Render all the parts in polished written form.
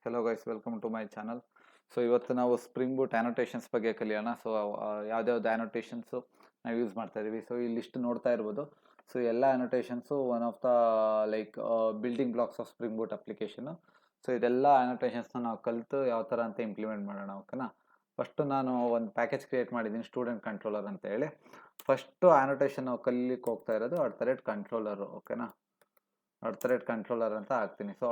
Hello guys, welcome to my channel. So ಇವತ್ತು ನಾವು spring boot ಆ್ಯನೋಟೇಷನ್ಸ್ ಬಗ್ಗೆ ಕಲಿಯೋಣ. ಸೊ ಯಾವ್ದ್ಯಾವ್ದು ಆ್ಯನೋಟೇಷನ್ಸು ನಾವು ಯೂಸ್ ಮಾಡ್ತಾ ಇದೀವಿ. ಸೊ ಈ ಲಿಸ್ಟ್ ನೋಡ್ತಾ ಇರ್ಬೋದು. ಸೊ ಎಲ್ಲ annotations one of the building blocks of spring boot application. So ಇದೆಲ್ಲ ಆ್ಯನೋಟೇಷನ್ಸ್ನ ನಾವು ಕಲಿತು ಯಾವ ಥರ ಅಂತ ಇಂಪ್ಲಿಮೆಂಟ್ ಮಾಡೋಣ, ಓಕೆನಾ. ಫಸ್ಟು ನಾನು ಒಂದು ಪ್ಯಾಕೇಜ್ ಕ್ರಿಯೇಟ್ ಮಾಡಿದ್ದೀನಿ, ಸ್ಟೂಡೆಂಟ್ ಕಂಟ್ರೋಲರ್ ಅಂತ ಹೇಳಿ. ಫಸ್ಟು ಆ್ಯನೋಟೇಷನ್ ನಾವು ಕಲೀಲಿಕ್ಕೆ ಹೋಗ್ತಾ ಇರೋದು ಕಂಟ್ರೋಲರು, ಓಕೆನಾ. ಕಂಟ್ರೋಲರ್ ಅಂತ ಹಾಕ್ತೀನಿ. ಸೊ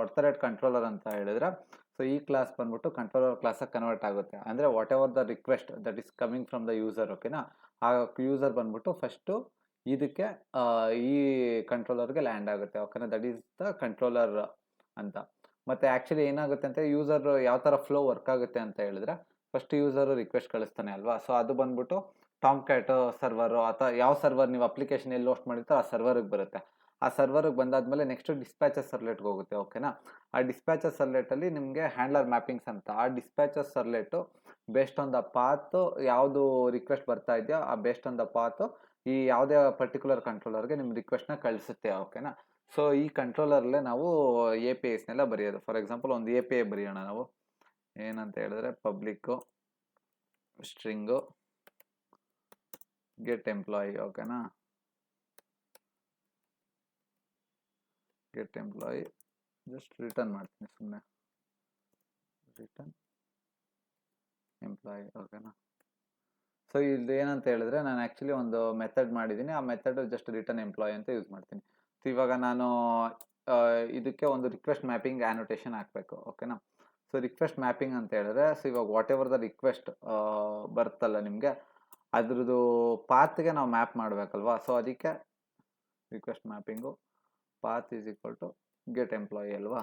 ಕಂಟ್ರೋಲರ್ ಅಂತ ಹೇಳಿದ್ರೆ, ಸೊ ಈ ಕ್ಲಾಸ್ ಬಂದ್ಬಿಟ್ಟು ಕಂಟ್ರೋಲರ್ ಕ್ಲಾಸಾಗಿ ಕನ್ವರ್ಟ್ ಆಗುತ್ತೆ. ಅಂದರೆ what ever the request that is coming from the user, ಓಕೆನಾ. ಆ ಯೂಸರ್ ಬಂದ್ಬಿಟ್ಟು ಫಸ್ಟು ಇದಕ್ಕೆ ಈ ಕಂಟ್ರೋಲರ್ಗೆ ಲ್ಯಾಂಡ್ ಆಗುತ್ತೆ, ಓಕೆನಾ. ದಟ್ ಈಸ್ ದ ಕಂಟ್ರೋಲರ್ ಅಂತ. ಮತ್ತು ಆ್ಯಕ್ಚುಲಿ ಏನಾಗುತ್ತೆ ಅಂತ ಯೂಸರ್ ಯಾವ ಥರ ಫ್ಲೋ ವರ್ಕ್ ಆಗುತ್ತೆ ಅಂತ ಹೇಳಿದ್ರೆ, ಫಸ್ಟ್ ಯೂಸರು ರಿಕ್ವೆಸ್ಟ್ ಕಳಿಸ್ತಾನೆ ಅಲ್ವಾ. ಸೊ ಅದು ಬಂದ್ಬಿಟ್ಟು ಟಾಮ್ ಕ್ಯಾಟ್ ಸರ್ವರು ಅಥವಾ ಯಾವ ಸರ್ವರ್ ನೀವು ಅಪ್ಲಿಕೇಶನ್ ಎಲ್ಲಿ ಹೋಸ್ಟ್ ಮಾಡಿರ್ತೀರೋ ಆ ಸರ್ವರ್ಗೆ ಬರುತ್ತೆ. ಆ ಸರ್ವರ್ಗೆ ಬಂದಾದ್ಮೇಲೆ ನೆಕ್ಸ್ಟ್ ಡಿಸ್ಪ್ಯಾಚರ್ ಸರ್ಲೆಟ್ಗೆ ಹೋಗುತ್ತೆ, ಓಕೆನಾ. ಆ ಡಿಸ್ಪ್ಯಾಚರ್ ಸರ್ಲೆಟಲ್ಲಿ ನಿಮಗೆ ಹ್ಯಾಂಡ್ಲರ್ ಮ್ಯಾಪಿಂಗ್ಸ್ ಅಂತ, ಆ ಡಿಸ್ಪ್ಯಾಚರ್ ಸರ್ಲೆಟು ಬೇಸ್ಡ್ ಆನ್ ದ ಪಾತು ಯಾವುದು ರಿಕ್ವೆಸ್ಟ್ ಬರ್ತಾ ಇದೆಯೋ ಆ ಬೇಸ್ಡ್ ಆನ್ ದ ಪಾತು ಈ ಯಾವುದೇ ಪರ್ಟಿಕ್ಯುಲರ್ ಕಂಟ್ರೋಲರ್ಗೆ ನಿಮ್ಮ ರಿಕ್ವೆಸ್ಟ್ನ ಕಳಿಸುತ್ತೆ, ಓಕೆನಾ. ಸೊ ಈ ಕಂಟ್ರೋಲರ್ಲೇ ನಾವು ಎ ಪಿ ಐಸ್ನೆಲ್ಲ ಬರೆಯೋದು. ಫಾರ್ ಎಕ್ಸಾಂಪಲ್ ಒಂದು ಎ ಪಿ ಐ ಬರೆಯೋಣ ನಾವು. ಏನಂತ ಹೇಳಿದ್ರೆ ಪಬ್ಲಿಕ್ಕು ಸ್ಟ್ರಿಂಗು ಗೆಟ್ ಎಂಪ್ಲಾಯಿ, ಓಕೆನಾ. ಗೆಟ್ ಎಂಪ್ಲಾಯಿ ಜಸ್ಟ್ ರಿಟರ್ನ್ ಮಾಡ್ತೀನಿ ಸುಮ್ಮನೆ, ರಿಟರ್ನ್ ಎಂಪ್ಲಾಯಿ, ಓಕೆನಾ. ಸೊ ಇದು ಏನಂತ ಹೇಳಿದ್ರೆ ನಾನು ಆ್ಯಕ್ಚುಲಿ ಒಂದು ಮೆಥಡ್ ಮಾಡಿದ್ದೀನಿ, ಆ ಮೆಥಡ್ ಜಸ್ಟ್ ರಿಟರ್ನ್ ಎಂಪ್ಲಾಯಿ ಅಂತ ಯೂಸ್ ಮಾಡ್ತೀನಿ. ಸೊ ಇವಾಗ ನಾನು ಇದಕ್ಕೆ ಒಂದು ರಿಕ್ವೆಸ್ಟ್ ಮ್ಯಾಪಿಂಗ್ ಆ್ಯನೋಟೇಷನ್ ಹಾಕಬೇಕು, ಓಕೆನಾ. ಸೊ ರಿಕ್ವೆಸ್ಟ್ ಮ್ಯಾಪಿಂಗ್ ಅಂತ ಹೇಳಿದ್ರೆ, ಸೊ ಇವಾಗ ವಾಟ್ ಎವರ್ ದ ರಿಕ್ವೆಸ್ಟ್ ಬರುತ್ತಲ್ಲ ನಿಮಗೆ, ಅದ್ರದ್ದು ಪಾತ್ಗೆ ನಾವು ಮ್ಯಾಪ್ ಮಾಡಬೇಕಲ್ವಾ. ಸೊ ಅದಕ್ಕೆ request mapping path is equal to get employee ಅಲ್ವಾ,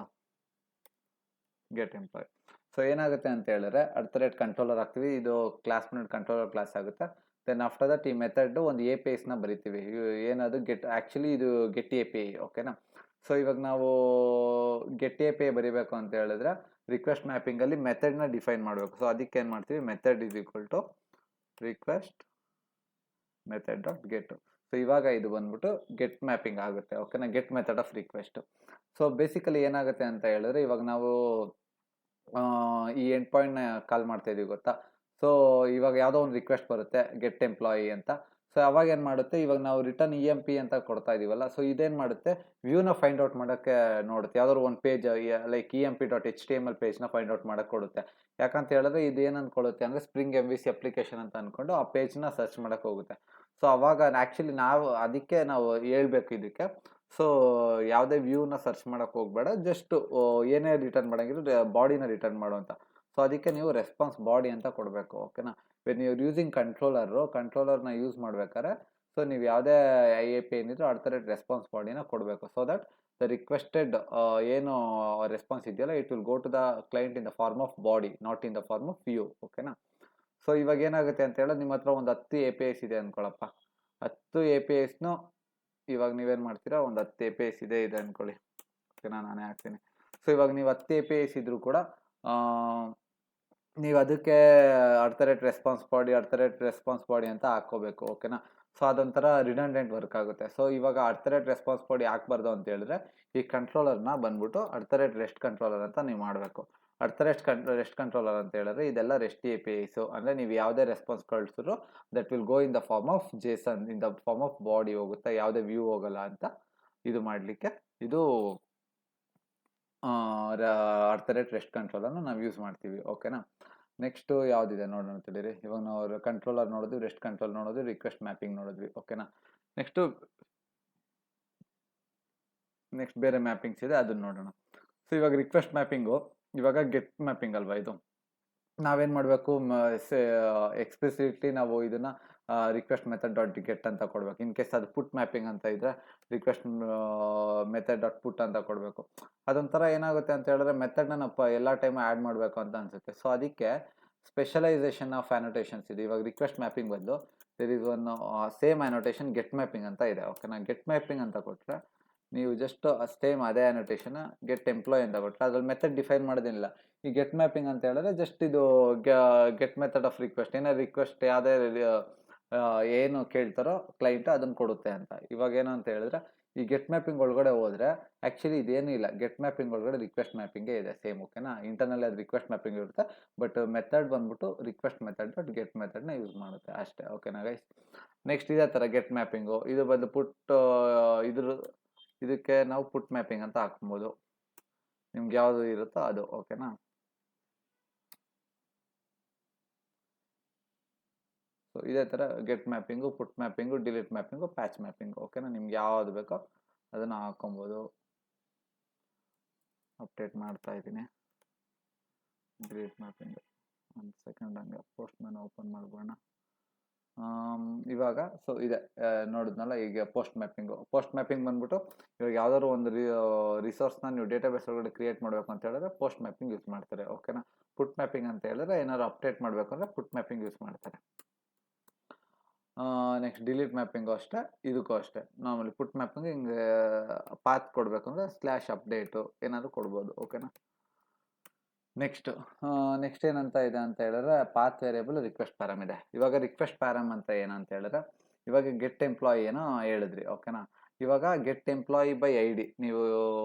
ಗೆಟ್ ಎಂಪ್ಲಾಯಿ. ಸೊ ಏನಾಗುತ್ತೆ ಅಂತ ಹೇಳಿದ್ರೆ ಕಂಟ್ರೋಲರ್ ಹಾಕ್ತೀವಿ, ಇದು ಕಂಟ್ರೋಲರ್ ಕ್ಲಾಸ್ ಆಗುತ್ತೆ. ದೆನ್ ಆಫ್ಟರ್ ದಟ್ ಈ ಮೆಥಡ್ ಒಂದು ಎ ಪಿ ಐಸ್ನ ಬರಿತೀವಿ. ಏನದು ಆ್ಯಕ್ಚುಲಿ ಇದು ಗೆಟ್ ಎ ಪಿ ಐ, ಓಕೆನಾ. ಸೊ ಇವಾಗ ನಾವು ಗೆಟ್ ಎ ಪಿ ಐ ಬರಿಬೇಕು ಅಂತ ಹೇಳಿದ್ರೆ ರಿಕ್ವೆಸ್ಟ್ ಮ್ಯಾಪಿಂಗಲ್ಲಿ ಮೆಥಡ್ನ ಡಿಫೈನ್ ಮಾಡಬೇಕು. ಸೊ ಅದಕ್ಕೆ ಏನು ಮಾಡ್ತೀವಿ, method is equal to request method dot get. So ಇವಾಗ ಇದು ಬಂದ್ಬಿಟ್ಟು ಗೆಟ್ ಮ್ಯಾಪಿಂಗ್ ಆಗುತ್ತೆ, ಓಕೆನಾ. Get method of request. So basically ಏನಾಗುತ್ತೆ ಅಂತ ಹೇಳಿದ್ರೆ, ಇವಾಗ ನಾವು ಈ ಎಂಡ್ ಪಾಯಿಂಟ್ನ ಕಾಲ್ ಮಾಡ್ತಾ ಇದೀವಿ ಗೊತ್ತಾ. ಸೊ ಇವಾಗ ಯಾವುದೋ ಒಂದು ರಿಕ್ವೆಸ್ಟ್ ಬರುತ್ತೆ ಗೆಟ್ ಎಂಪ್ಲಾಯಿ ಅಂತ. ಸೊ ಅವಾಗ ಏನು ಮಾಡುತ್ತೆ, ಇವಾಗ ನಾವು ರಿಟರ್ನ್ ಇ ಎಮ್ ಪಿ ಅಂತ ಕೊಡ್ತಾ ಇದೀವಲ್ಲ, ಸೊ ಇದೇನು ಮಾಡುತ್ತೆ, ವ್ಯೂನ ಫೈಂಡ್ ಔಟ್ ಮಾಡೋಕ್ಕೆ ನೋಡುತ್ತೆ. ಯಾವ್ದಾದ್ರು ಒಂದು page like E M P dot H T M L ಪೇಜ್ನ ಫೈಂಡ್ ಔಟ್ ಮಾಡೋಕ್ಕೆ ಕೊಡುತ್ತೆ. ಯಾಕಂತ ಹೇಳಿದ್ರೆ ಇದೇನು ಅಂದ್ಕೊಳ್ಳುತ್ತೆ ಅಂದರೆ ಸ್ಪ್ರಿಂಗ್ ಎಮ್ ವಿ ಸಿ ಅಪ್ಲಿಕೇಶನ್ ಅಂತ ಅಂದ್ಕೊಂಡು ಆ ಪೇಜ್ನ ಸರ್ಚ್ ಮಾಡೋಕ್ಕೆ ಹೋಗುತ್ತೆ. ಸೊ ಅವಾಗ ಆ್ಯಕ್ಚುಲಿ ಅದಕ್ಕೆ ನಾವು ಹೇಳ್ಬೇಕು ಇದಕ್ಕೆ. ಸೊ ಯಾವುದೇ ವ್ಯೂನ ಸರ್ಚ್ ಮಾಡೋಕ್ಕೆ ಹೋಗಬೇಡ, ಜಸ್ಟ್ ಏನೇ ರಿಟರ್ನ್ ಮಾಡೋಂಗಿದ್ರೆ ಬಾಡಿನ ರಿಟರ್ನ್ ಮಾಡು ಅಂತ. ಸೊ ಅದಕ್ಕೆ ನೀವು ರೆಸ್ಪಾನ್ಸ್ ಬಾಡಿ ಅಂತ ಕೊಡಬೇಕು, ಓಕೆನಾ. ವೆನ್ ಯು ಯೂಸಿಂಗ್ ಕಂಟ್ರೋಲರ್ನ ಯೂಸ್ ಮಾಡ್ಬೇಕಾದ್ರೆ, ಸೊ ನೀವು ಯಾವುದೇ ಐ ಎ ಪಿ ಏನಿದ್ರು ರೆಸ್ಪಾನ್ಸ್ ಬಾಡಿನ ಕೊಡಬೇಕು. ಸೊ ದಟ್ ದ ರಿಕ್ವೆಸ್ಟೆಡ್ ಏನು ರೆಸ್ಪಾನ್ಸ್ ಇದೆಯಲ್ಲ, it will go to the client in the form of body, not in the form of view, ಓಕೆನಾ. ಸೊ ಇವಾಗ ಏನಾಗುತ್ತೆ ಅಂತ ಹೇಳಿದ್ರೆ, ನಿಮ್ಮ ಹತ್ರ ಒಂದು 10 ಎ ಪಿ ಐಸ್ ಇದೆ ಅಂದ್ಕೊಳ್ಳಪ್ಪ. 10 ಎ ಪಿ ಐಸ್ನು ಇವಾಗ ನೀವೇನು ಮಾಡ್ತೀರಾ, ಒಂದು 10 ಎ ಪಿ ಐಸ್ ಇದೆ ಅಂದ್ಕೊಳ್ಳಿ, ಓಕೆನಾ. ನಾನೇ ಹಾಕ್ತೀನಿ. ಸೊ ಇವಾಗ ನೀವು 10 ಎ ಪಿ ಐಸ್ ಇದ್ರೂ ಕೂಡ ನೀವು ಅದಕ್ಕೆ ರೆಸ್ಪಾನ್ಸ್ ಬಾಡಿ ಅಂತ ಹಾಕ್ಕೋಬೇಕು, ಓಕೆನಾ. ಸೊ ಅದೊಂಥರ ರಿಡಂಡೆಂಟ್ ವರ್ಕ್ ಆಗುತ್ತೆ. ಸೊ ಇವಾಗ ರೆಸ್ಪಾನ್ಸ್ ಬಾಡಿ ಹಾಕ್ಬಾರ್ದು ಅಂತ ಹೇಳಿದ್ರೆ ಈ ಕಂಟ್ರೋಲರ್ನ ಬಂದ್ಬಿಟ್ಟು ರೆಸ್ಟ್ ಕಂಟ್ರೋಲರ್ ಅಂತ ನೀವು ಮಾಡಬೇಕು. ರೆಸ್ಟ್ ಕಂಟ್ರೋಲರ್ ಅಂತ ಹೇಳಿದ್ರೆ ಇದೆಲ್ಲ ರೆಸ್ಟ್ ಎ ಪಿ ಐಸು. ಅಂದರೆ ನೀವು ಯಾವುದೇ ರೆಸ್ಪಾನ್ಸ್ ಕಳಿಸಿದ್ರು that will go in the form of JSON, in the form of body ಹೋಗುತ್ತೆ, ಯಾವುದೇ ವ್ಯೂ ಹೋಗಲ್ಲ ಅಂತ. ಇದು ಮಾಡಲಿಕ್ಕೆ ಇದು ರೆಸ್ಟ್ ಕಂಟ್ರೋಲರ್ನ ನಾವು ಯೂಸ್ ಮಾಡ್ತೀವಿ, ಓಕೆನಾ. ನೆಕ್ಸ್ಟು ಯಾವುದಿದೆ ನೋಡೋಣ ತಿಳಿರಿ. ಇವಾಗ ನಾವು ಕಂಟ್ರೋಲರ್ ನೋಡಿದ್ವಿ, ರೆಸ್ಟ್ ಕಂಟ್ರೋಲ್ ನೋಡಿದ್ವಿ, ರಿಕ್ವೆಸ್ಟ್ ಮ್ಯಾಪಿಂಗ್ ನೋಡಿದ್ವಿ, ಓಕೆನಾ. ನೆಕ್ಸ್ಟ್ ಬೇರೆ ಮ್ಯಾಪಿಂಗ್ಸ್ ಇದೆ, ಅದನ್ನ ನೋಡೋಣ. ಸೊ ಇವಾಗ ರಿಕ್ವೆಸ್ಟ್ ಮ್ಯಾಪಿಂಗು, ಇವಾಗ ಗೆಟ್ ಮ್ಯಾಪಿಂಗ್ ಅಲ್ವಾ ಇದು. ನಾವೇನು ಮಾಡಬೇಕು, ಎಕ್ಸ್ಪ್ಲಿಸಿಟ್ಲಿ ನಾವು ಇದನ್ನು ರಿಕ್ವೆಸ್ಟ್ ಮೆಥಡ್ ಡಾಟ್ ಗೆಟ್ ಅಂತ ಕೊಡಬೇಕು. ಇನ್ ಕೇಸ್ ಅದು ಪುಟ್ ಮ್ಯಾಪಿಂಗ್ ಅಂತ ಇದ್ದರೆ ರಿಕ್ವೆಸ್ಟ್ ಮೆಥಡ್ ಡಾಟ್ ಪುಟ್ ಅಂತ ಕೊಡಬೇಕು. ಅದೊಂಥರ ಏನಾಗುತ್ತೆ ಅಂತ ಹೇಳಿದ್ರೆ ಮೆಥಡ್ನ ನಾವು ಎಲ್ಲ ಟೈಮು ಆ್ಯಡ್ ಮಾಡಬೇಕು ಅಂತ ಅನಿಸುತ್ತೆ. ಸೊ ಅದಕ್ಕೆ ಸ್ಪೆಷಲೈಸೇಷನ್ ಆಫ್ ಆ್ಯನೋಟೇಷನ್ಸ್ ಇದೆ. ಇವಾಗ ರಿಕ್ವೆಸ್ಟ್ ಮ್ಯಾಪಿಂಗ್ ಬದಲು there is one same annotation get mapping ಅಂತ ಇದೆ, ಓಕೆನಾ. ಗೆಟ್ ಮ್ಯಾಪಿಂಗ್ ಅಂತ ಕೊಟ್ಟರೆ ನೀವು ಜಸ್ಟ್ ಸೇಮ್ ಅದೇ ಆ್ಯನೋಟೇಷನ್ ಗೆಟ್ ಎಂಪ್ಲಾಯ್ ಅಂತ ಕೊಟ್ಟರೆ ಅದ್ರಲ್ಲಿ ಮೆಥಡ್ ಡಿಫೈನ್ ಮಾಡೋದಿಲ್ಲ. ಈ ಗೆಟ್ ಮ್ಯಾಪಿಂಗ್ ಅಂತ ಹೇಳಿದ್ರೆ ಜಸ್ಟ್ ಇದು ಗೆಟ್ ಮೆಥಡ್ ಆಫ್ ರಿಕ್ವೆಸ್ಟ್, ಏನೋ ರಿಕ್ವೆಸ್ಟ್ ಯಾವುದೇ ಏನು ಕೇಳ್ತಾರೋ ಕ್ಲೈಂಟ್ ಅದನ್ನು ಕೊಡುತ್ತೆ ಅಂತ. ಇವಾಗ ಏನು ಅಂತ ಹೇಳಿದ್ರೆ ಈ ಗೆಟ್ ಮ್ಯಾಪಿಂಗ್ ಒಳಗಡೆ ಹೋದರೆ ಆ್ಯಕ್ಚುಲಿ ಇದೇನೂ ಇಲ್ಲ. ಗೆಟ್ ಮ್ಯಾಪಿಂಗ್ ಒಳಗಡೆ ರಿಕ್ವೆಸ್ಟ್ ಮ್ಯಾಪಿಂಗೇ ಇದೆ ಸೇಮ್, ಓಕೆನಾ. ಇಂಟರ್ನಲ್ಲಿ ಅದು ರಿಕ್ವೆಸ್ಟ್ ಮ್ಯಾಪಿಂಗ್ ಇರುತ್ತೆ, ಬಟ್ ಮೆಥಡ್ ಬಂದ್ಬಿಟ್ಟು ರಿಕ್ವೆಸ್ಟ್ ಮೆಥಡ್ ಬಟ್ ಗೆಟ್ ಮೆಥಡ್ನ ಯೂಸ್ ಮಾಡುತ್ತೆ ಅಷ್ಟೇ, ಓಕೆನಾ ಗೈಸ್. ನೆಕ್ಸ್ಟ್ ಇದೇ ಥರ ಗೆಟ್ ಮ್ಯಾಪಿಂಗು, ಇದು ಬಂದು ಇದಕ್ಕೆ ನಾವು ಪುಟ್ ಮ್ಯಾಪಿಂಗ್ ಅಂತ ಹಾಕ್ಬೋದು, ನಿಮ್ಗೆ ಯಾವುದು ಇರುತ್ತೋ ಅದು, ಓಕೆನಾ. ಸೊ ಇದೇ ಥರ get mapping, put mapping, delete mapping, patch mapping, ಓಕೆನಾ. ನಿಮ್ಗೆ ಯಾವುದು ಬೇಕೋ ಅದನ್ನು ಹಾಕೊಬೋದು. ಅಪ್ಡೇಟ್ ಮಾಡ್ತಾ ಇದ್ದೀನಿ. ಡಿಲೀಟ್ ಮ್ಯಾಪಿಂಗು, ಒಂದು ಸೆಕೆಂಡ್ ಹಂಗೆ ಪೋಸ್ಟ್ ಮ್ಯಾನ್ ಓಪನ್ ಮಾಡ್ಬೋಣ. ಇವಾಗ ಸೊ ಇದೆ ನೋಡಿದ್ನಲ್ಲ, ಈಗ ಪೋಸ್ಟ್ ಮ್ಯಾಪಿಂಗ್ ಬಂದ್ಬಿಟ್ಟು ಇವಾಗ ಯಾವ್ದಾದ್ರು ಒಂದು ರಿಸೋರ್ಸ್ನ ನೀವು ಡೇಟಾಬೇಸ್ ಒಳಗಡೆ ಕ್ರಿಯೇಟ್ ಮಾಡಬೇಕು ಅಂತ ಹೇಳಿದ್ರೆ ಪೋಸ್ಟ್ ಮ್ಯಾಪಿಂಗ್ ಯೂಸ್ ಮಾಡ್ತಾರೆ, ಓಕೆನಾ. ಪುಟ್ ಮ್ಯಾಪಿಂಗ್ ಅಂತ ಹೇಳಿದ್ರೆ ಏನಾದ್ರು ಅಪ್ಡೇಟ್ ಮಾಡಬೇಕು ಅಂದರೆ ಪುಟ್ ಮ್ಯಾಪಿಂಗ್ ಯೂಸ್ ಮಾಡ್ತಾರೆ. ನೆಕ್ಸ್ಟ್ ಡಿಲೀಟ್ ಮ್ಯಾಪಿಂಗು ಅಷ್ಟೇ, ಇದಕ್ಕೂ ಅಷ್ಟೇ. ನಾರ್ಮಲಿ ಪುಟ್ ಮ್ಯಾಪಿಂಗ್ ಹಿಂಗೆ ಪಾತ್ ಕೊಡಬೇಕು ಅಂದರೆ /ಅಪ್ಡೇಟು ಏನಾದರೂ ಕೊಡ್ಬೋದು, ಓಕೆನಾ. ನೆಕ್ಸ್ಟ್ ಏನಂತ ಇದೆ ಅಂತ ಹೇಳಿದ್ರೆ ಪಾತ್ ವೇರಿಯಬಲ್ ರಿಕ್ವೆಸ್ಟ್ ಪ್ಯಾರಮ್ ಇದೆ. ಇವಾಗ ರಿಕ್ವೆಸ್ಟ್ ಪ್ಯಾರಮ್ ಅಂತ ಏನಂತ ಹೇಳಿದ್ರೆ ಇವಾಗ ಗೆಟ್ ಎಂಪ್ಲಾಯಿ ಏನೋ ಹೇಳಿದ್ರಿ, ಓಕೆನಾ. ಇವಾಗ ಗೆಟ್ ಎಂಪ್ಲಾಯಿ ಬೈ ID ನೀವು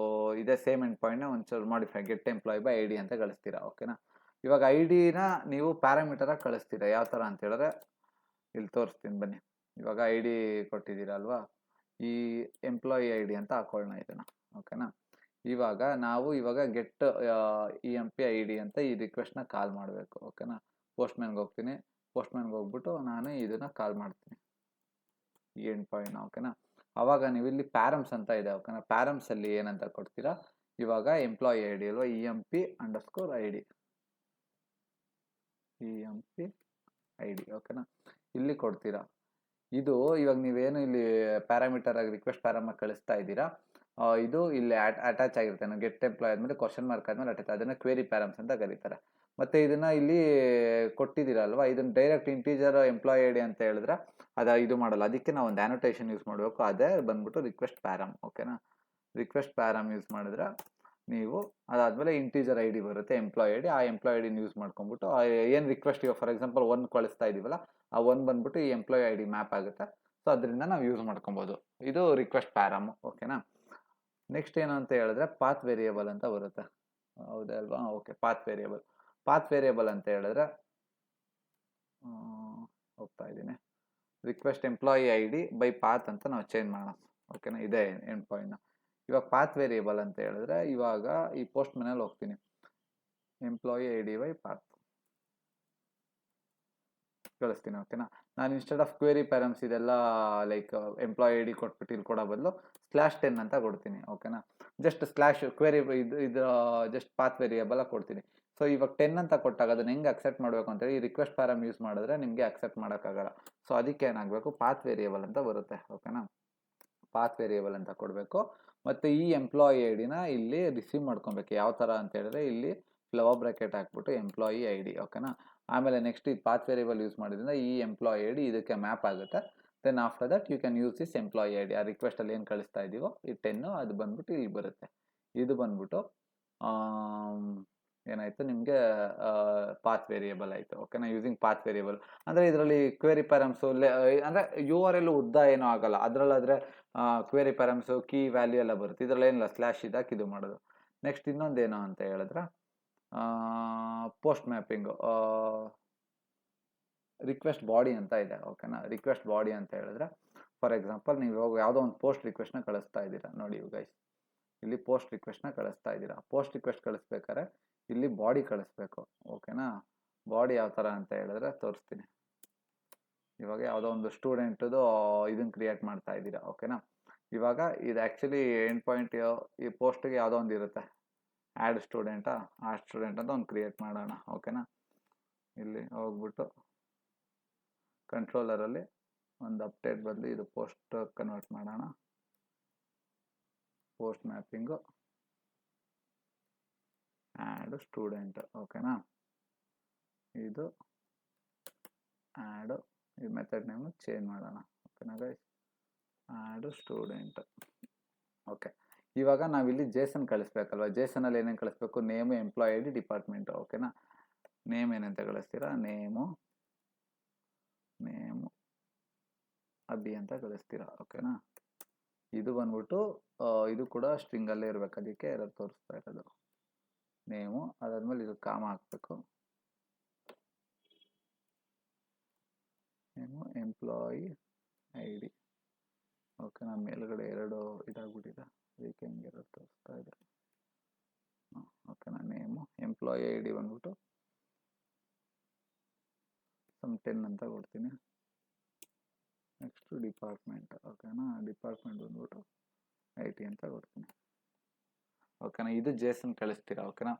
ಇದೇ ಸೇಮ್ ಎಂಡ್ ಪಾಯಿಂಟ್ನ ಒಂಚೂರು modify get employee by ID ಅಂತ ಕಳಿಸ್ತೀರಾ, ಓಕೆನಾ. ಇವಾಗ ID-ನ ನೀವು ಪ್ಯಾರಾಮೀಟರಾಗಿ ಕಳಿಸ್ತೀರಾ. ಯಾವ ಥರ ಅಂತ ಹೇಳಿದ್ರೆ ಇಲ್ಲಿ ತೋರಿಸ್ತೀನಿ ಬನ್ನಿ. ಇವಾಗ ID ಕೊಟ್ಟಿದ್ದೀರಲ್ವಾ, ಈ ಎಂಪ್ಲಾಯಿ ID ಅಂತ ಹಾಕೊಳ್ಳೋಣ ಇದನ್ನು, ಓಕೆನಾ. ಇವಾಗ ಗೆಟ್ EMP ID ಅಂತ ಈ ರಿಕ್ವೆಸ್ಟ್ನ ಕಾಲ್ ಮಾಡಬೇಕು, ಓಕೆನಾ. ಪೋಸ್ಟ್ಮ್ಯಾನ್ಗೆ ಹೋಗ್ತೀನಿ, ಪೋಸ್ಟ್ಮ್ಯಾನ್ಗೆ ಹೋಗ್ಬಿಟ್ಟು ನಾನು ಇದನ್ನು ಕಾಲ್ ಮಾಡ್ತೀನಿ, ಈ ಎಂಡ್ ಪಾಯಿಂಟ್ನ, ಓಕೆನಾ. ಆವಾಗ ನೀವು ಇಲ್ಲಿ ಪ್ಯಾರಮ್ಸ್ ಅಂತ ಇದೆ, ಓಕೆನಾ. ಪ್ಯಾರಮ್ಸಲ್ಲಿ ಏನಂತ ಕೊಡ್ತೀರಾ, ಇವಾಗ ಎಂಪ್ಲಾಯಿ ID ಅಲ್ವಾ, EMP_ID ಓಕೆನಾ, ಇಲ್ಲಿ ಕೊಡ್ತೀರಾ. ಇದು ಇವಾಗ ನೀವೇನು ಇಲ್ಲಿ ಪ್ಯಾರಾಮೀಟರ್ ಆಗಿ ರಿಕ್ವೆಸ್ಟ್ ಪ್ಯಾರಾಮ ಕಳಿಸ್ತಾ ಇದ್ದೀರಾ, ಇದು ಇಲ್ಲಿ ಅಟ್ಯಾಚ್ ಆಗಿರುತ್ತೆ. ಗೆಟ್ ಎಂಪ್ಲಾಯ್ ಆದಮೇಲೆ ಕ್ವಶನ್ ಮಾರ್ಕ್ ಆದಮೇಲೆ ಅಟ್ಯಾಚ್, ಅದನ್ನು ಕ್ವೇರಿ ಪ್ಯಾರಮ್ಸ್ ಅಂತ ಕರೀತಾರೆ. ಮತ್ತು ಇದನ್ನು ಇಲ್ಲಿ ಕೊಟ್ಟಿದ್ದೀರಲ್ವಾ, ಇದನ್ನು ಡೈರೆಕ್ಟ್ ಇಂಟೀಜರ್ ಎಂಪ್ಲಾಯಿ ID ಅಂತ ಹೇಳಿದ್ರೆ ಇದು ಮಾಡಲ್ಲ. ಅದಕ್ಕೆ ನಾವು ಒಂದು ಆ್ಯನೋಟೇಷನ್ ಯೂಸ್ ಮಾಡಬೇಕು, ಅದೇ ಬಂದ್ಬಿಟ್ಟು ರಿಕ್ವೆಸ್ಟ್ ಪ್ಯಾರಮ್, ಓಕೆನಾ. ರಿಕ್ವೆಸ್ಟ್ ಪ್ಯಾರಮ್ ಯೂಸ್ ಮಾಡಿದ್ರೆ ನೀವು ಅದಾದಮೇಲೆ ಇಂಟೀಜರ್ ID ಬರುತ್ತೆ, ಎಂಪ್ಲಾಯಿ ID. ಆ ಎಂಪ್ಲಾಯಿ ಐಡಿನ ಯೂಸ್ ಮಾಡ್ಕೊಂಡ್ಬಿಟ್ಟು ಏನು ರಿಕ್ವೆಸ್ಟ್ ಈಗ ಫಾರ್ ಎಕ್ಸಾಂಪಲ್ 1 ಕಳಿಸ್ತಾ ಇದ್ದೀವಲ್ಲ, ಆ 1 ಬಂದ್ಬಿಟ್ಟು ಈ ಎಂಪ್ಲಾಯಿ ID ಮ್ಯಾಪ್ ಆಗುತ್ತೆ. ಸೊ ಅದರಿಂದ ನಾವು ಯೂಸ್ ಮಾಡ್ಕೊಬೋದು. ಇದು ರಿಕ್ವೆಸ್ಟ್ ಪ್ಯಾರಮ್, ಓಕೆನಾ. ನೆಕ್ಸ್ಟ್ ಏನು ಅಂತ ಹೇಳಿದ್ರೆ ಪಾತ್ ವೇರಿಯೇಬಲ್ ಅಂತ ಬರುತ್ತೆ, ಹೌದಾ ಅಲ್ವಾ. ಓಕೆ, ಪಾತ್ ವೇರಿಯೇಬಲ್ ಅಂತ ಹೇಳಿದ್ರೆ ಹೋಗ್ತಾ ಇದ್ದೀನಿ, request employee ID by path ಅಂತ ನಾವು ಚೇಂಜ್ ಮಾಡೋಣ, ಓಕೆನಾ. ಇದೇ ಎಂಡ್ ಪಾಯಿಂಟ್ನ. ಇವಾಗ ಪಾತ್ ವೇರಿಯೇಬಲ್ ಅಂತ ಹೇಳಿದ್ರೆ ಇವಾಗ ಈ ಪೋಸ್ಟ್ ಮ್ಯಾನಲ್ಲಿ ಹೋಗ್ತೀನಿ, ಎಂಪ್ಲಾಯಿ ID ಬೈ ಪಾತ್ ಕಳಿಸ್ತೀನಿ, ಓಕೆನಾ. ನಾನು ಇನ್ಸ್ಟೆಡ್ ಆಫ್ ಕ್ವೇರಿ ಪ್ಯಾರಮ್ಸ್ ಇದೆಲ್ಲ ಲೈಕ್ ಎಂಪ್ಲಾಯಿ ID ಕೊಟ್ಬಿಟ್ಟು ಇಲ್ಲಿ ಕೊಡೋ ಬದಲು /10 ಅಂತ ಕೊಡ್ತೀನಿ, ಓಕೆನಾ. ಜಸ್ಟ್ ಕ್ವೇರಿ ಇದು ಜಸ್ಟ್ ಪಾತ್ ವೇರಿಯೇಬಲ್ ಕೊಡ್ತೀನಿ. ಸೊ ಇವಾಗ 10 ಅಂತ ಕೊಟ್ಟಾಗ ಅದನ್ನ ಹೆಂಗೆ ಅಕ್ಸೆಪ್ಟ್ ಮಾಡಬೇಕು ಅಂತೇಳಿ ಈ ರಿಕ್ವೆಸ್ಟ್ ಪ್ಯಾರಮ್ ಯೂಸ್ ಮಾಡಿದ್ರೆ ನಿಮಗೆ ಅಕ್ಸೆಪ್ಟ್ ಮಾಡೋಕ್ಕಾಗಲ್ಲ. ಸೊ ಅದಕ್ಕೆ ಏನಾಗಬೇಕು, ಪಾತ್ ವೇರಿಯೇಬಲ್ ಅಂತ ಬರುತ್ತೆ, ಓಕೆನಾ. ಪಾತ್ ವೇರಿಯೇಬಲ್ ಅಂತ ಕೊಡಬೇಕು. ಮತ್ತು ಈ ಎಂಪ್ಲಾಯಿ ID-ನ ಇಲ್ಲಿ ರಿಸೀವ್ ಮಾಡ್ಕೊಬೇಕು. ಯಾವ ಥರ ಅಂತ ಹೇಳಿದ್ರೆ ಇಲ್ಲಿ ಫ್ಲವರ್ ಬ್ರ್ಯಾಕೆಟ್ ಹಾಕ್ಬಿಟ್ಟು ಎಂಪ್ಲಾಯಿ ID, ಓಕೆನಾ. ಆಮೇಲೆ ನೆಕ್ಸ್ಟ್ ಈ ಪಾತ್ ವೇರಿಯೇಬಲ್ ಯೂಸ್ ಮಾಡಿದ್ರಿಂದ ಈ ಎಂಪ್ಲಾಯಿ ID ಇದಕ್ಕೆ ಮ್ಯಾಪ್ ಆಗುತ್ತೆ. Then after that you can use this employee ID. ಆ ರಿಕ್ವೆಸ್ಟಲ್ಲಿ ಏನು ಕಳಿಸ್ತಾ ಇದ್ದೀವೋ ಈ 10 ಅದು ಬಂದ್ಬಿಟ್ಟು ಇಲ್ಲಿ ಬರುತ್ತೆ. ಇದು ಬಂದ್ಬಿಟ್ಟು ಏನಾಯಿತು ನಿಮಗೆ ಪಾತ್ ವೇರಿಯೇಬಲ್ ಆಯಿತು, ಓಕೆನಾ. ಯೂಸಿಂಗ್ ಪಾತ್ ವೇರಿಯೇಬಲ್ ಅಂದರೆ ಇದರಲ್ಲಿ ಕ್ವೇರಿ ಪ್ಯಾರಮ್ಸು ಅಂದರೆ URL ಉದ್ದ ಏನೂ ಆಗಲ್ಲ. ಅದರಲ್ಲಾದರೆ ಕ್ವೇರಿ ಪ್ಯಾರಮ್ಸು ಕೀ ವ್ಯಾಲ್ಯೂ ಎಲ್ಲ ಬರುತ್ತೆ. ಇದರಲ್ಲಿ ಏನಿಲ್ಲ, /ಇದಾಕಿ ಇದು ಮಾಡೋದು. ನೆಕ್ಸ್ಟ್ ಇನ್ನೊಂದೇನು ಅಂತ ಹೇಳಿದ್ರೆ ಪೋಸ್ಟ್ ಮ್ಯಾಪಿಂಗು ರಿಕ್ವೆಸ್ಟ್ ಬಾಡಿ ಅಂತ ಇದೆ, ಓಕೆನಾ. ರಿಕ್ವೆಸ್ಟ್ ಬಾಡಿ ಅಂತ ಹೇಳಿದ್ರೆ ಫಾರ್ ಎಕ್ಸಾಂಪಲ್ ನೀವು ಇವಾಗ ಯಾವುದೋ ಒಂದು ಪೋಸ್ಟ್ ರಿಕ್ವೆಸ್ಟ್ನ ಕಳಿಸ್ತಾ ಇದ್ದೀರಾ, ನೋಡಿ ಇವು ಗೈಸ್, ಇಲ್ಲಿ ಪೋಸ್ಟ್ ರಿಕ್ವೆಸ್ಟ್ನ ಕಳಿಸ್ತಾ ಇದ್ದೀರಾ. ಪೋಸ್ಟ್ ರಿಕ್ವೆಸ್ಟ್ ಕಳಿಸ್ಬೇಕಾದ್ರೆ ಇಲ್ಲಿ ಬಾಡಿ ಕಳಿಸ್ಬೇಕು, ಓಕೆನಾ. ಬಾಡಿ ಯಾವ ಥರ ಅಂತ ಹೇಳಿದ್ರೆ ತೋರಿಸ್ತೀನಿ. ಇವಾಗ ಯಾವುದೋ ಒಂದು ಸ್ಟೂಡೆಂಟದು ಇದನ್ನು ಕ್ರಿಯೇಟ್ ಮಾಡ್ತಾ ಇದ್ದೀರಾ, ಓಕೆನಾ. ಇವಾಗ ಇದು ಆ್ಯಕ್ಚುಲಿ ಎಂಡ್ ಪಾಯಿಂಟ್ ಈ ಪೋಸ್ಟ್ಗೆ ಯಾವುದೋ ಒಂದು ಇರುತ್ತೆ, ಆ್ಯಡ್ ಸ್ಟೂಡೆಂಟ್ ಅಂತ ಒಂದು ಕ್ರಿಯೇಟ್ ಮಾಡೋಣ, ಓಕೆನಾ. ಇಲ್ಲಿ ಹೋಗ್ಬಿಟ್ಟು ಕಂಟ್ರೋಲರಲ್ಲಿ ಒಂದು ಅಪ್ಡೇಟ್ ಬದಲು ಇದು ಪೋಸ್ಟ್ ಕನ್ವರ್ಟ್ ಮಾಡೋಣ. ಪೋಸ್ಟ್ ಮ್ಯಾಪಿಂಗು ಆ್ಯಡ್ ಸ್ಟೂಡೆಂಟ್, ಓಕೆನಾ. ಇದು ಆ್ಯಡ್ ಈ ಮೆಥಡ್ ನೇಮ್ ಚೇಂಜ್ ಮಾಡೋಣ, ಓಕೆನಾ ಗೈಸ್. Add student, okay. ಇವಾಗ ನಾವಿಲ್ಲಿ ಜೇಸನ್ ಕಳಿಸ್ಬೇಕಲ್ವ. ಜೇಸನಲ್ಲಿ ಏನೇನು ಕಳಿಸ್ಬೇಕು, ನೇಮು, ಎಂಪ್ಲಾಯಿ ID, ಡಿಪಾರ್ಟ್ಮೆಂಟು, ಓಕೆನಾ. ನೇಮ್ ಏನಂತ ಕಳಿಸ್ತೀರಾ, ನೇಮು ಅಭಿ ಅಂತ ಕಳಿಸ್ತೀರಾ, ಓಕೆನಾ. ಇದು ಬಂದ್ಬಿಟ್ಟು ಇದು ಕೂಡ ಸ್ಟ್ರಿಂಗಲ್ಲೇ ಇರಬೇಕು, ಅದಕ್ಕೆ ಎರರ್ ತೋರಿಸ್ತಾ ಇರೋದು. ನೇಮು ಅದಾದ್ಮೇಲೆ ಇದು ಕಾಮ ಹಾಕಬೇಕು. Name employee ID. ಓಕೆ, ನಾನು ಮೇಲ್ಗಡೆ ಎರಡು ಇದಾಗ್ಬಿಟ್ಟಿದೆ, ಅದಕ್ಕೆ ಹಿಂಗೆ ಎರರ್ ತೋರಿಸ್ತಾ ಇದೆ. ಓಕೆ, ನಾನು ನೇಮು ಎಂಪ್ಲಾಯಿ ID ಬಂದ್ಬಿಟ್ಟು ಸಮ್ 10 ಅಂತ ಕೊಡ್ತೀನಿ. Next department. ಓಕೆನಾ, ಡಿಪಾರ್ಟ್ಮೆಂಟ್ ಬಂದ್ಬಿಟ್ಟು IT ಅಂತ ಕೊಡ್ತೀನಿ. ಓಕೆನಾ, ಇದು ಜೇಸನ್ ಕಳಿಸ್ತೀರಾ. ಓಕೆನಾ,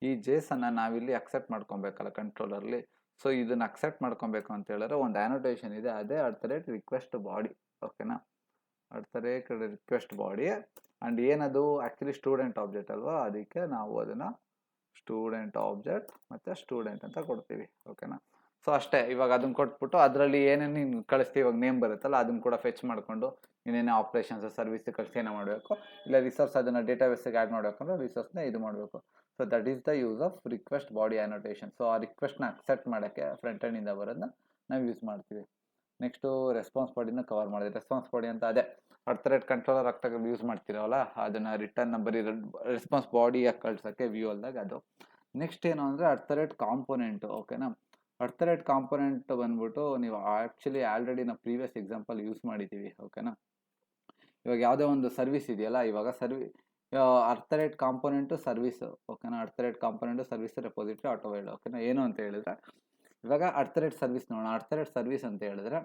ಈ ಜೇಸನ್ನ ನಾವಿಲ್ಲಿ ಅಕ್ಸೆಪ್ಟ್ ಮಾಡ್ಕೊಬೇಕಲ್ಲ ಕಂಟ್ರೋಲರ್ಲಿ. ಸೊ ಇದನ್ನ ಅಕ್ಸೆಪ್ಟ್ ಮಾಡ್ಕೊಬೇಕು ಅಂತ ಹೇಳಿದ್ರೆ ಒಂದು ಆ್ಯನೋಟೇಷನ್ ಇದೆ, ಅದೇ ರಿಕ್ವೆಸ್ಟ್ ಬಾಡಿ. ಓಕೆನಾ, ರಿಕ್ವೆಸ್ಟ್ ಬಾಡಿ. ಆ್ಯಂಡ್ ಏನದು ಆ್ಯಕ್ಚುಲಿ ಸ್ಟೂಡೆಂಟ್ ಆಬ್ಜೆಕ್ಟ್ ಅಲ್ವಾ, ಅದಕ್ಕೆ ನಾವು ಅದನ್ನು ಸ್ಟೂಡೆಂಟ್ ಆಬ್ಜೆಕ್ಟ್ ಮತ್ತು ಸ್ಟೂಡೆಂಟ್ ಅಂತ ಕೊಡ್ತೀವಿ. ಓಕೆನಾ, ಸೊ ಅಷ್ಟೇ. ಇವಾಗ ಅದನ್ನ ಕೊಟ್ಬಿಟ್ಟು ಅದರಲ್ಲಿ ಏನೇನು ನೀನು ಕಳಿಸ್ತೀವಿ, ಇವಾಗ ನೇಮ್ ಬರುತ್ತಲ್ಲ ಅದನ್ನು ಕೂಡ ಫೆಚ್ ಮಾಡಿಕೊಂಡು ಇನ್ನೇನೇ ಆಪ್ರೇಷನ್ಸ್ ಸರ್ವಿಸ್ ಕಳಿಸಿ ಏನೋ ಮಾಡಬೇಕು, ಇಲ್ಲ ರಿಸೋರ್ಸ್ ಅದನ್ನು ಡೇಟಾಬೇಸಿಗೆ ಆ್ಯಡ್ ಮಾಡಬೇಕಂದ್ರೆ ರಿಸೋರ್ಸ್ನ ಇದು ಮಾಡಬೇಕು. So that is the use of request body annotation. So ಆ ರಿಕ್ವೆಸ್ಟ್ನ ಅಕ್ಸೆಪ್ಟ್ ಮಾಡೋಕ್ಕೆ ಫ್ರಂಟ್ ಎಂಡಿಂದ ಬರೋದನ್ನ ನಾವು ಯೂಸ್ ಮಾಡ್ತೀವಿ. ನೆಕ್ಸ್ಟು ರೆಸ್ಪಾನ್ಸ್ ಬಾಡಿನ ಕವರ್ ಮಾಡಿದೆ. ರೆಸ್ಪಾನ್ಸ್ ಬಾಡಿ ಅಂತ ಅದೇ ಕಂಟ್ರೋಲರ್ ಆಗ್ತಾಗ ಯೂಸ್ ಮಾಡ್ತಿರೋಲ್ಲ, ಅದನ್ನು ರಿಟರ್ನ್ ನಂಬರ್ ರೆಸ್ಪಾನ್ಸ್ ಬಾಡಿಯಾಗಿ ಕಳ್ಸೋಕ್ಕೆ ವ್ಯೂ ಅಲ್ದಾಗ ಅದು. ನೆಕ್ಸ್ಟ್ ಏನು ಅಂದರೆ ಕಾಂಪೋನೆಂಟು. ಓಕೆನಾ, ಕಾಂಪೋನೆಂಟ್ ಬಂದ್ಬಿಟ್ಟು ನೀವು ಆ್ಯಕ್ಚುಲಿ ಆಲ್ರೆಡಿ ನಾವು ಪ್ರೀವಿಯಸ್ ಎಕ್ಸಾಂಪಲ್ ಯೂಸ್ ಮಾಡಿದ್ದೀವಿ. ಓಕೆನಾ, ಇವಾಗ ಯಾವುದೇ ಒಂದು ಸರ್ವಿಸ್ ಇದೆಯಲ್ಲ, ಇವಾಗ ಕಾಂಪೋನೆಂಟು ಸರ್ವಿಸು. ಓಕೆನಾ, ಕಾಂಪೋನೆಂಟು ಸರ್ವಿಸ್ ರೆಪೋಸಿಟರಿ ಆಟೋವೈಡ್. ಓಕೆನಾ, ಏನು ಅಂತ ಹೇಳಿದ್ರೆ ಇವಾಗ ಸರ್ವಿಸ್ ನೋಡೋಣ. ಸರ್ವಿಸ್ ಅಂತ ಹೇಳಿದ್ರೆ,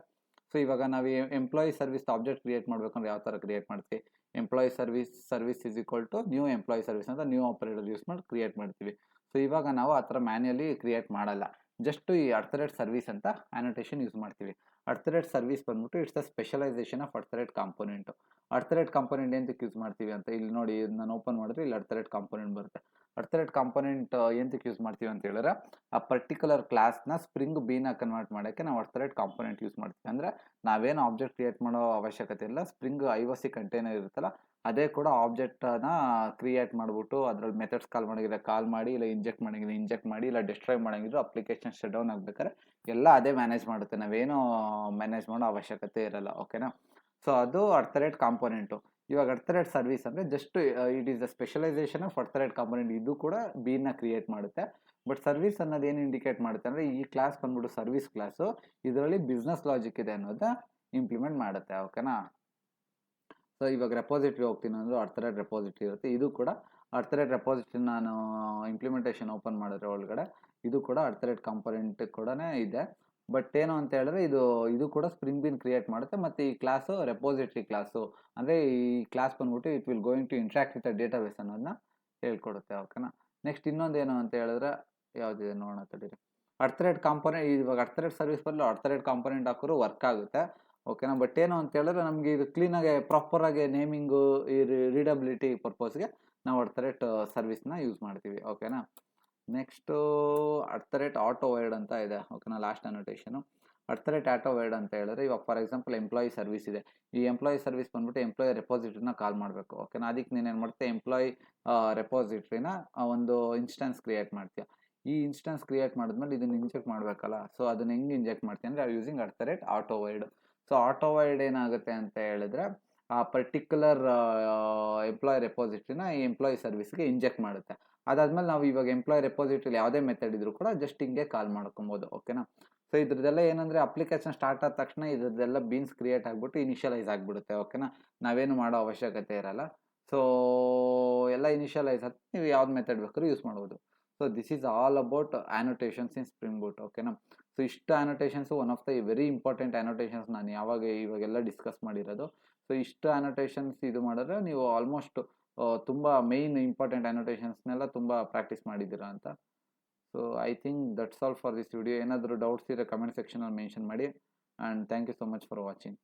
ಸೊ ಇವಾಗ ನಾವು ಎಂಪ್ಲಾಯಿ ಸರ್ವಿಸ್ ಆಬ್ಜೆಕ್ಟ್ ಕ್ರಿಯೇಟ್ ಮಾಡಬೇಕಂದ್ರೆ ಯಾವ ಥರ ಕ್ರಿಯೇಟ್ ಮಾಡ್ತೀವಿ, employee service is equal to new employee service ಅಂತ ನ್ಯೂ ಆಪರೇಟರ್ ಯೂಸ್ ಮಾಡಿ ಕ್ರಿಯೇಟ್ ಮಾಡ್ತೀವಿ. ಸೊ ಇವಾಗ ನಾವು ಆ ಥರ ಮ್ಯಾನ್ಯಲಿ ಕ್ರಿಯೇಟ್ ಮಾಡಲ್ಲ, ಜಸ್ಟ್ ಈ ಸರ್ವಿಸ್ ಅಂತ ಆ್ಯನೋಟೇಷನ್ ಯೂಸ್ ಮಾಡ್ತೀವಿ. ಸರ್ವಿಸ್ ಬಂದ್ಬಿಟ್ಟು it's the specialization of component. Component ಎಂತಕ್ಕೆ ಯೂಸ್ ಮಾಡ್ತೀವಿ ಅಂತ ಇಲ್ಲಿ ನೋಡಿ, ನಾನು ಓಪನ್ ಮಾಡಿದ್ರೆ ಇಲ್ಲಿ ಕಾಂಪೋನೆಂಟ್ ಬರುತ್ತೆ. ಕಾಂಪೋನೆಂಟ್ ಎಂತಕ್ಕೆ ಯೂಸ್ ಮಾಡ್ತೀವಿ ಅಂತ ಹೇಳಿದ್ರೆ, ಆ ಪರ್ಟಿಕ್ಯುಲರ್ ಕ್ಲಾಸ್ನ ಸ್ಪ್ರಿಂಗ್ ಬೀನ ಕನ್ವರ್ಟ್ ಮಾಡೋಕ್ಕೆ ನಾವು ಕಾಂಪೋನೆಂಟ್ ಯೂಸ್ ಮಾಡ್ತೀವಿ. ಅಂದರೆ ನಾವೇನು ಆಬ್ಜೆಕ್ಟ್ ಕ್ರಿಯೇಟ್ ಮಾಡೋ ಅವಶ್ಯಕತೆ ಇಲ್ಲ, ಸ್ಪ್ರಿಂಗ್ IOC ಕಂಟೈನರ್ ಇರುತ್ತಲ್ಲ ಅದೇ ಕೂಡ ಆಬ್ಜೆಕ್ಟನ್ನ ಕ್ರಿಯೇಟ್ ಮಾಡಿಬಿಟ್ಟು ಅದರಲ್ಲಿ ಮೆಥಡ್ಸ್ ಕಾಲ್ ಮಾಡಿ, ಇಲ್ಲ ಇಂಜೆಕ್ಟ್ ಮಾಡಿ, ಇಲ್ಲ ಡಿಸ್ಟ್ರಾಯ್ ಮಾಡೋಂಗಿದ್ರು ಅಪ್ಲಿಕೇಶನ್ ಶಟ್ ಡೌನ್ ಆಗಬೇಕಾದ್ರೆ ಎಲ್ಲ ಅದೇ ಮ್ಯಾನೇಜ್ ಮಾಡುತ್ತೆ, ನಾವೇನು ಮ್ಯಾನೇಜ್ ಮಾಡೋ ಅವಶ್ಯಕತೆ ಇರಲ್ಲ. ಓಕೆನಾ, ಸೊ ಅದು ಕಾಂಪೋನೆಂಟು. ಇವಾಗ ಸರ್ವಿಸ್ ಅಂದರೆ just it is the specialization of component. ಇದು ಕೂಡ ಬೀನ ಕ್ರಿಯೇಟ್ ಮಾಡುತ್ತೆ. ಬಟ್ ಸರ್ವಿಸ್ ಅನ್ನೋದು ಏನು ಇಂಡಿಕೇಟ್ ಮಾಡುತ್ತೆ ಅಂದರೆ, ಈ ಕ್ಲಾಸ್ ಬಂದ್ಬಿಟ್ಟು ಸರ್ವಿಸ್ ಕ್ಲಾಸು, ಇದರಲ್ಲಿ ಬಿಸ್ನೆಸ್ ಲಾಜಿಕ್ ಇದೆ ಅನ್ನೋದನ್ನ ಇಂಪ್ಲಿಮೆಂಟ್ ಮಾಡುತ್ತೆ. ಓಕೆನಾ, ಸೊ ಇವಾಗ ರೆಪೋಸಿಟ್ರಿ ಹೋಗ್ತೀನಿ ಅಂದ್ರೆ ರೆಪೋಸಿಟ್ರಿ ಇರುತ್ತೆ. ಇದು ಕೂಡ ರೆಪೋಸಿಟ್ರಿ ನಾನು ಇಂಪ್ಲಿಮೆಂಟೇಷನ್ ಓಪನ್ ಮಾಡಿದ್ರೆ ಒಳಗಡೆ ಇದು ಕೂಡ ಕಾಂಪೋನೆಂಟ್ ಕೂಡ ಇದೆ. ಬಟ್ ಏನು ಅಂತ ಹೇಳಿದ್ರೆ ಇದು ಕೂಡ ಸ್ಪ್ರಿಂಗ್ ಬಿನ್ ಕ್ರಿಯೇಟ್ ಮಾಡುತ್ತೆ. ಮತ್ತು ಈ ಕ್ಲಾಸು ರೆಪೋಸಿಟ್ರಿ ಕ್ಲಾಸು, ಅಂದರೆ ಈ ಕ್ಲಾಸ್ ಬಂದ್ಬಿಟ್ಟು it will going to interact with database ಅನ್ನೋದನ್ನ ಹೇಳ್ಕೊಡುತ್ತೆ. ಓಕೆನಾ, ನೆಕ್ಸ್ಟ್ ಇನ್ನೊಂದೇನು ಅಂತ ಹೇಳಿದ್ರೆ ಯಾವುದಿದೆ ನೋಡೋಣ ತಡೀರಿ. ಕಾಂಪೋನೆಂಟ್, ಇವಾಗ ಸರ್ವಿಸ್ ಬದಲು ಕಾಂಪೋನೆಂಟ್ ಹಾಕಿದ್ರು ವರ್ಕ್ ಆಗುತ್ತೆ. ಓಕೆನಾ, ಬಟ್ ಏನು ಅಂತ ಹೇಳಿದ್ರೆ ನಮಗೆ ಇದು ಕ್ಲೀನಾಗಿ ಪ್ರಾಪರಾಗಿ ನೇಮಿಂಗು ಈ ರೀಡಬಿಲಿಟಿ ಪರ್ಪಸ್ಗೆ ನಾವು ಸರ್ವಿಸ್ನ ಯೂಸ್ ಮಾಡ್ತೀವಿ. ಓಕೆನಾ, ನೆಕ್ಸ್ಟು ಆಟೋವೈಡ್ ಅಂತ ಇದೆ. ಓಕೆನಾ, ಲಾಸ್ಟ್ ಅನೋಟೇಷನು ಆಟೋವೈಡ್ ಅಂತ ಹೇಳಿದ್ರೆ, ಇವಾಗ ಫಾರ್ ಎಕ್ಸಾಂಪಲ್ ಎಂಪ್ಲಾಯಿ ಸರ್ವಿಸ್ ಇದೆ. ಈ ಎಂಪ್ಲಾಯಿ ಸರ್ವಿಸ್ ಬಂದ್ಬಿಟ್ಟು ಎಂಪ್ಲಾಯಿ ರೆಪೋಸಿಟ್ರಿನ ಕಾಲ್ ಮಾಡಬೇಕು. ಓಕೆನಾ, ಅದಕ್ಕೆ ನೀನೇನು ಮಾಡ್ತೀಯ, ಎಂಪ್ಲಾಯಿ ರೆಪೋಸಿಟ್ರಿನ ಒಂದು ಇನ್ಸ್ಟೆನ್ಸ್ ಕ್ರಿಯೇಟ್ ಮಾಡ್ತೀಯ. ಈ ಇನ್ಸ್ಟೆನ್ಸ್ ಕ್ರಿಯೇಟ್ ಮಾಡಿದ್ಮೇಲೆ ಇದನ್ನು ಇಂಜೆಕ್ಟ್ ಮಾಡಬೇಕಲ್ಲ, ಸೊ ಅದನ್ನ ಹೆಂಗೆ ಇಂಜೆಕ್ಟ್ ಮಾಡ್ತೀಯ ಅಂದರೆ ಯೂಸಿಂಗ್ ಆಟೋವೈಡ್. ಸೊ ಆಟೋವೈಡ್ ಏನಾಗುತ್ತೆ ಅಂತ ಹೇಳಿದ್ರೆ, ಆ ಪರ್ಟಿಕ್ಯುಲರ್ ಎಂಪ್ಲಾಯಿ ರೆಪೋಸಿಟ್ರಿನ ಈ ಎಂಪ್ಲಾಯಿ ಸರ್ವಿಸ್ಗೆ ಇಂಜೆಕ್ಟ್ ಮಾಡುತ್ತೆ. ಅದಾದ್ಮೇಲೆ ನಾವು ಇವಾಗ ಎಂಪ್ಲಾಯಿ ರೆಪೋಸಿಟ್ರಿಲಿ ಯಾವುದೇ ಮೆಥಡ್ ಇದ್ರೂ ಕೂಡ ಜಸ್ಟ್ ಹಿಂಗೆ ಕಾಲ್ ಮಾಡ್ಕೊಬೋದು. ಓಕೆನಾ, ಸೊ ಇದ್ರದ್ದೆಲ್ಲ ಏನಂದರೆ ಅಪ್ಲಿಕೇಶನ್ ಸ್ಟಾರ್ಟ್ ಆದ ತಕ್ಷಣ ಇದ್ರದ್ದೆಲ್ಲ ಬೀನ್ಸ್ ಕ್ರಿಯೇಟ್ ಆಗಿಬಿಟ್ಟು ಇನಿಷಿಯಲೈಸ್ ಆಗಿಬಿಡುತ್ತೆ. ಓಕೆನಾ, ನಾವೇನು ಮಾಡೋ ಅವಶ್ಯಕತೆ ಇರಲ್ಲ. ಸೊ ಎಲ್ಲ ಇನಿಷಿಯಲೈಸ್ ಆಗಿ ನೀವು ಯಾವ್ದು ಮೆಥಡ್ ಬೇಕಾದ್ರೂ ಯೂಸ್ ಮಾಡ್ಬೋದು. So this is all about annotations in spring boot. ಓಕೆನಾ, ಸೊ ಇಷ್ಟು annotations one of the very important annotations ನಾನು ಇವಾಗೆಲ್ಲ ಡಿಸ್ಕಸ್ ಮಾಡಿರೋದು. ಸೊ ಇಷ್ಟು ಆ್ಯನೋಟೇಷನ್ಸ್ ಇದು ಮಾಡಿದ್ರೆ ನೀವು ಆಲ್ಮೋಸ್ಟ್ ತುಂಬ ಮೇಯ್ನ್ ಇಂಪಾರ್ಟೆಂಟ್ ಆ್ಯನೋಟೇಷನ್ಸ್ನೆಲ್ಲ ತುಂಬ ಪ್ರಾಕ್ಟೀಸ್ ಮಾಡಿದ್ದೀರಾ ಅಂತ. So I think that's all for this video. ಏನಾದರೂ ಡೌಟ್ಸ್ ಇದ್ದರೆ ಕಮೆಂಟ್ ಸೆಕ್ಷನಲ್ಲಿ ಮೆನ್ಷನ್ ಮಾಡಿ. And thank you so much for watching.